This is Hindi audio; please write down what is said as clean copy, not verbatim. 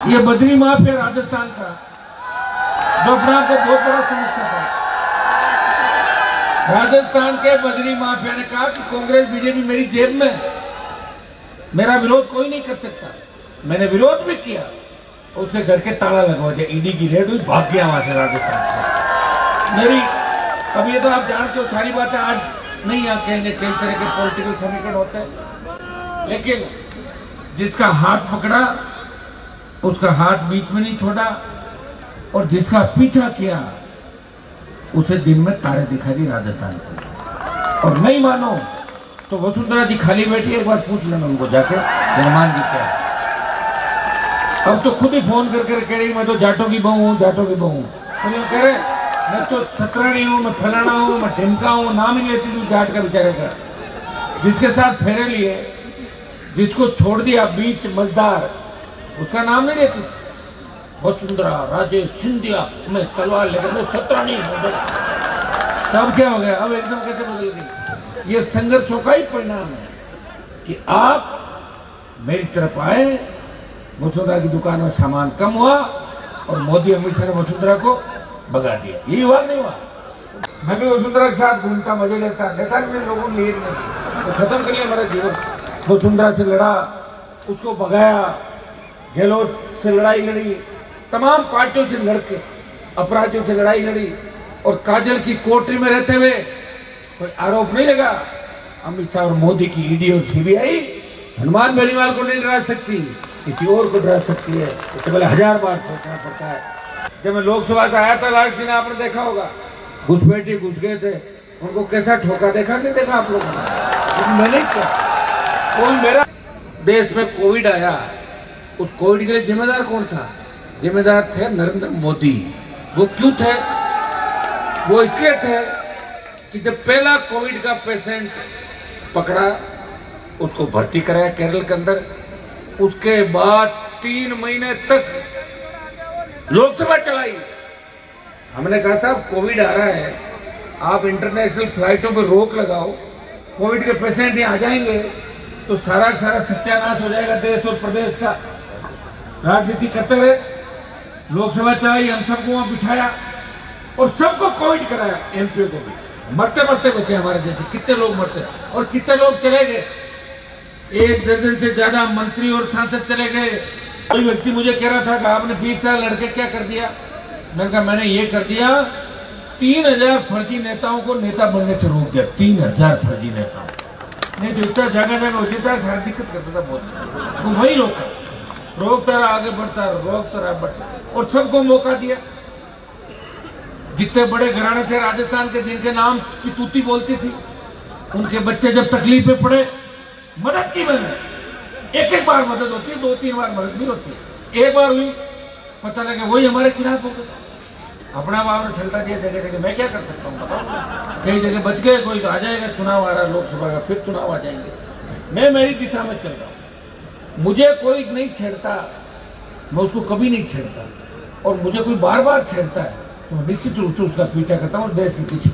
ये बद्री माफिया राजस्थान का, जो अपने आप को बहुत बड़ा समझता था, राजस्थान के बद्री माफिया ने कहा कि कांग्रेस बीजेपी मेरी जेब में है, मेरा विरोध कोई नहीं कर सकता। मैंने विरोध भी किया, उसके घर के ताला लगवा दिया, ईडी की रेड हुई, भाग गया वहां से राजस्थान से। मेरी अब ये तो आप जानते हो, सारी बातें आज नहीं आ कहेंगे, कई तरह के पॉलिटिकल समीकरण होते हैं, लेकिन जिसका हाथ पकड़ा उसका हाथ बीच में नहीं छोड़ा, और जिसका पीछा किया उसे दिन में तारे दिखा दी राजस्थान को। और नहीं मानो तो वसुंधरा जी खाली बैठी है, एक बार पूछ लेना उनको जाके हनुमान जी क्या। अब तो खुद ही फोन करके कह रही मैं तो जाटों की बहू हूँ, जाटों की बहू हूँ। तो कह रहे मैं तो सतरानी हूँ, मैं फलाना हूँ, मैं ढिमका हूँ, नाम ही लेती थी जाट का बेचारे का। जिसके साथ फेरे लिए, जिसको छोड़ दिया बीच मजदार, उसका नाम नहीं लेती थी। वसुंधरा राजेश सिंधिया मैं तलवार लेकर मैं सतरानी हूँ। तब क्या हो गया, अब एकदम कैसे बदल गई। ये संघर्षों का ही परिणाम है कि आप मेरी तरफ आए, वसुंधरा की दुकान में सामान कम हुआ और मोदी अमित शाह ने वसुंधरा को भगा दिया। यही हुआ नहीं हुआ। मैं भी वसुंधरा के साथ घूमता, मजे लेता, मेरे लोगों ने तो खत्म कर लिया हमारा जीवन। वसुंधरा से लड़ा, उसको भगाया, गहलोत से लड़ाई लड़ी, तमाम पार्टियों से लड़के अपराधियों से लड़ाई लड़ी, और काजल की कोठरी में रहते हुए कोई आरोप नहीं लगा। अमित शाह और मोदी की ईडी और सीबीआई हनुमान बेनीवाल को नहीं डरा सकती, किसी और को डरा सकती है। इससे पहले 1000 बार सोचना पड़ता है। जब मैं लोकसभा से आया था, लास्ट दिन आपने देखा होगा, घुसपैठी घुस गए थे, उनको कैसा ठोका, देखा नहीं देखा आप लोगों ने? मैंने क्या, कौन मेरा देश में कोविड आया, उस कोविड के लिए जिम्मेदार कौन था? जिम्मेदार थे नरेंद्र मोदी। वो क्यों थे? वो इसलिए थे कि जब पहला कोविड का पेशेंट पकड़ा, उसको भर्ती कराया केरल के अंदर, उसके बाद 3 महीने तक लोकसभा चलाई। हमने कहा साहब कोविड आ रहा है, आप इंटरनेशनल फ्लाइटों पर रोक लगाओ, कोविड के पेशेंट यहाँ आ जाएंगे तो सारा सत्यानाश हो जाएगा देश और प्रदेश का। राजनीति करते रहे, लोकसभा चलाई, हम सबको वहां बिठाया और सबको कोविड कराया, एमपीओ को भी। मरते मरते बचे हमारे जैसे, कितने लोग मरते और कितने लोग चले गए। 1 दर्जन से ज्यादा मंत्री और सांसद चले गए। कोई व्यक्ति मुझे कह रहा था कि आपने 20 साल लड़के क्या कर दिया? मैंने कहा मैंने ये कर दिया, 3000 फर्जी नेताओं को नेता बनने से रोक दिया। 3000 फर्जी नेताओं, नहीं तो इतना जगह जगह होता है, हर दिक्कत करता था बहुत। वो वही रोकता रहा, आगे बढ़ता रहा, रोकता रहा, बढ़ता, और सबको मौका दिया। जितने बड़े घराने थे राजस्थान के, जिनके नाम की तूती बोलती थी, उनके बच्चे जब तकलीफ में पड़े, मदद की मैंने। एक बार मदद होती है, 2-3 बार मदद नहीं होती। एक बार हुई, पता लगे वही हमारे खिलाफ हो गए। अपना आपने छलटा दिया जगह जगह। मैं क्या कर सकता हूँ बताओ? कई जगह बच गए, कोई तो आ जाएगा, चुनाव आ रहा है लोकसभा का, फिर चुनाव आ जाएंगे। मैं मेरी दिशा में चल रहा हूँ, मुझे कोई नहीं छेड़ता, मैं उसको कभी नहीं छेड़ता, और मुझे कोई बार बार छेड़ता है तो निश्चित रूप से उसका पीछा करता हूँ। देश की किसी